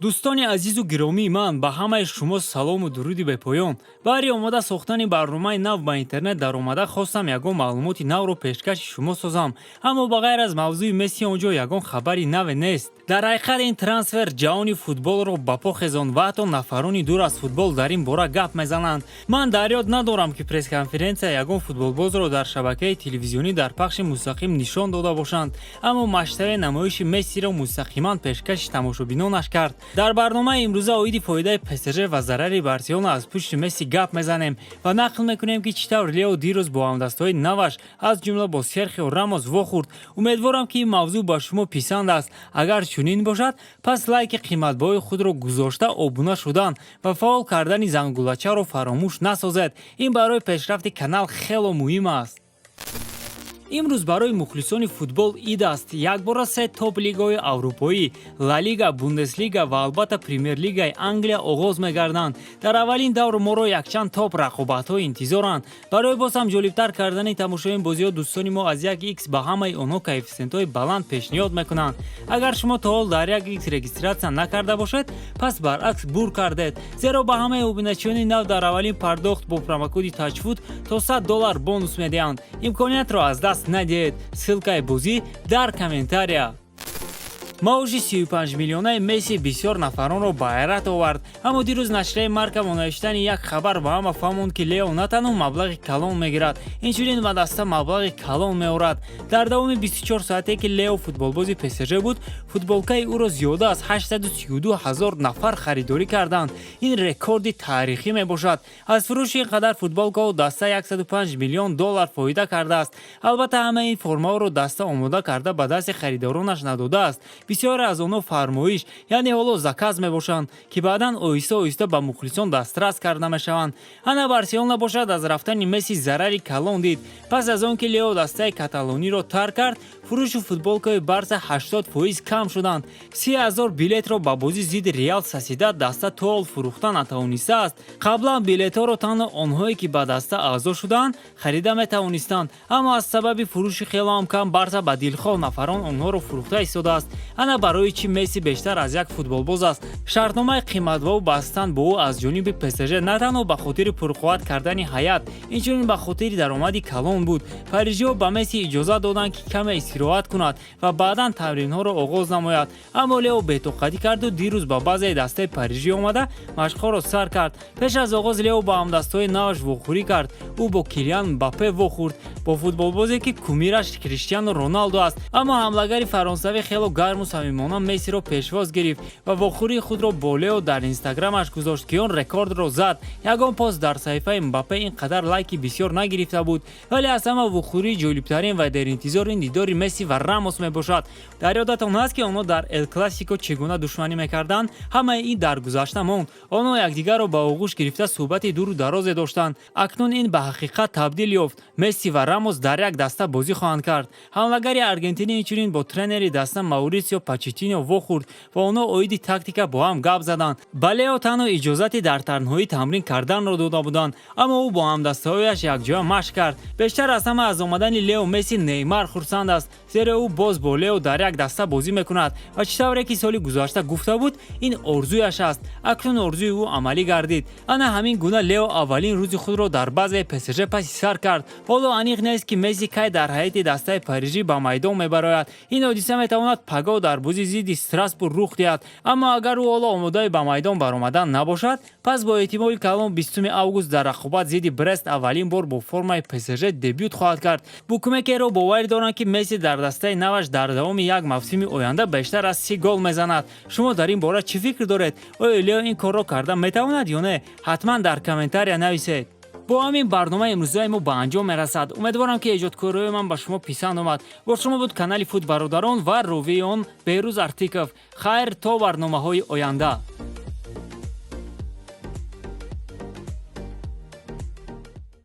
дӯстони азизу гиромии ман, ба ҳамаи шумо салому дуруди бепоён. баъри омода сохтани барномаи нав ба интернет даромада, хостам ягон маълумоти навро пешкаши шумо созам. аммо ба ғайр аз мавзӯи Месси он ҷо ягон хабари наве нест. дар ҳақиқат ин трансфер ҷаҳони футболро ба по хезонд ва ҳатто нафарони дур аз футбол дар ин бора гап мезананд. ман дар ёд надорам ки пресс-конференсия ягон футболбозро дар шабакаи телевизионӣ дар пахши мустақим нишон дода бошанд, аммо маштаби намоиши Мессиро мустақиман пешкаши тамошобинонаш кард. дар барномаи имрӯза оиди фоидаи ПСЖ ва зарари Барселона аз пушти Месси гап мезанем ва нақл мекунем ки чӣ тавр Лео дирӯз бо ҳамдастҳои наваш аз ҷумла бо Серхио Рамос вохӯрд. умедворам ки ин мавзӯъ ба шумо писанд аст. агар чунин бошад, пас лайки қиматбоҳои худро гузошта обуна шудан ва фаъол кардани зангулачаро фаромӯш насозед. ин барои пешрафти канал хело муҳим аст. имрӯз барои мухлисони футбол ид аст. якбора се топ лигаҳои аврупоӣ, Ла Лига, Бундеслига ва албатта Премер-лигаи Англия оғоз мегарданд. дар аввалин давр моро якчанд топ рақобатҳо интизоранд. барои боз ҳам ҷолибтар кардани тамошои ин бозиҳо, дӯстони мо аз 1x ба ҳамаи онҳо коэффициентҳои баланд пешниҳод мекунанд. агар шумо то ҳол дар 1x регистратсия накарда бошед, пас баръакс бур кардед, зеро ба ҳамаи обуначиёни нав дар аввалин пардохт бо промокоди таҷфут то $100 бонус медиҳанд. имкониятро аз даст надиҳед. ссилкаи бозӣ дар комментария. маоши 35 миллионаи Месси бисёр нафаронро ба ҳайрат овард. аммо дирӯз нашрияи Марка бо навиштани як хабар ба ҳама фаҳмонд ки Лео на танҳо маблағи калон мегирад, инчунин ба даста маблағи калон меорад. дар давоми 24 соате ки Лео футболбози ПСЖ буд, футболкаи ӯро зиёда аз 832 000 нафар харидорӣ карданд. ин рекорди таърихӣ мебошад. аз фурӯши ин қадар футболкаҳо даста $105 миллион фоида кардааст. албатта ҳамаи ин формаҳоро даста омода карда ба дасти харидоронаш надодааст. бисёре аз онҳо фармоиш, яъне ҳоло заказ мебошанд, ки баъдан оҳиста оҳиста ба мухлисон дастрас карда мешаванд. ана Барселона бошад аз рафтани Месси зарари калон дид. пас аз он ки Лео дастаи каталониро тарк кард, фурӯши футболкаи Барса 80% кам шуданд. 30,000 билетро ба бозӣ зидди Реал Сосидад даста то ҳол фурӯхта натавонистааст. қаблан билетҳоро танҳо онҳое ки ба даста аъзо шудаанд харида метавонистанд, аммо аз сабаби фурӯши хелоам кам Барса ба дилхоҳ нафарон онҳоро фурӯхта истодааст. ана барои чӣ Месси бештар аз як футболбоз аст. шартномаи қиматбаҳо бастанд бо ӯ аз ҷониби ПСЖ на танҳо ба хотири пурқувват кардани ҳаят, инчунин ба хотири даромади калон буд. парижиҳо ба Месси иҷоза доданд ки каме истироҳат кунад ва баъдан тамринҳоро оғоз намояд. аммо Лео бетоқатӣ карду дирӯз ба базаи дастаи Парижӣ омада машқҳоро сар кард. пеш аз оғоз Лео ба ҳамдастҳои наваш вохӯрӣ кард. ӯ бо Килиан Мбаппе вохӯрд, бо футболбозе ки кумираш Криштиану Роналдо аст. аммо ҳамлагари фаронсавӣ хело гарму самимона Мессиро пешвоз гирифт ва вохӯрии худро бо Лео дар инстаграмаш гузошт, ки он рекордро зад. ягон пост дар саҳифаи Мбаппе ин қадар лайки бисёр нагирифта буд, вале аз ҳама вохӯрии ҷолибтарин ва деринтизори дидори Месси ва Рамос мебошад. дар ёдатон ҳаст ки онҳо дар Эл Классико чӣ гуна душманӣ мекарданд? ҳамаи ин дар гузашта монд. онҳо якдигарро ба оғӯш гирифта суҳбати дуру дарозе доштанд. акнун ин ба ҳақиқат табдил ёфт. Месси ва Рамос дар як даста бозӣ хоҳанд кард. ҳамлагари аргентинӣ инчунин бо тренери даста Маурисио Почеттино вохӯрд ва онҳо оиди тактика бо ҳам гап заданд. ба Лео танҳо иҷозати дар танҳоӣ тамрин карданро дода буданд, аммо ӯ бо ҳамдастаҳояш якҷоя машқ кард. бештар аз ҳама аз омадани Лео Месси Неймар хурсанд аст, зеро ӯ боз бо Лео дар як даста бозӣ мекунад ва чӣ тавре ки соли гузашта гуфта буд, ин орзуяш аст. акнун орзуи ӯ амалӣ гардид. ана ҳамин гуна Лео аввалин рӯзи худро дар базаи ПСЖ паси сар кард. ҳоло аниқ нест ки Месси кай дар ҳайати дастаи Парижӣ ба майдон мебарояд. ин ҳодиса метавонад пагоҳ дар бозӣ зидди Страсбург рух диҳад. аммо агар ӯ ҳоло омодаи ба майдон баромадан набошад, пас бо эҳтимоли калон 20 август дар рақобат зидди Брест аввалин бор бо формаи ПСЖ дебют хоҳад кард. букмекерҳо боварӣ доранд ки Месси дар дастаи наваш дар давоми як мавсими оянда бештар аз 30 гол мезанад. шумо дар ин бора чӣ фикр доред? оё Лео ин корро карда метавонад ё не? ҳатман дар комментария нависед. бо ҳамин барномаи имрӯзаи мо ба анҷом мерасад. умедворам ки эҷодкориҳои ман ба шумо писанд омад. бо шумо буд канали Футбародарон ва ровии он Беҳрӯз Артиков. хайр то барномаҳои оянда.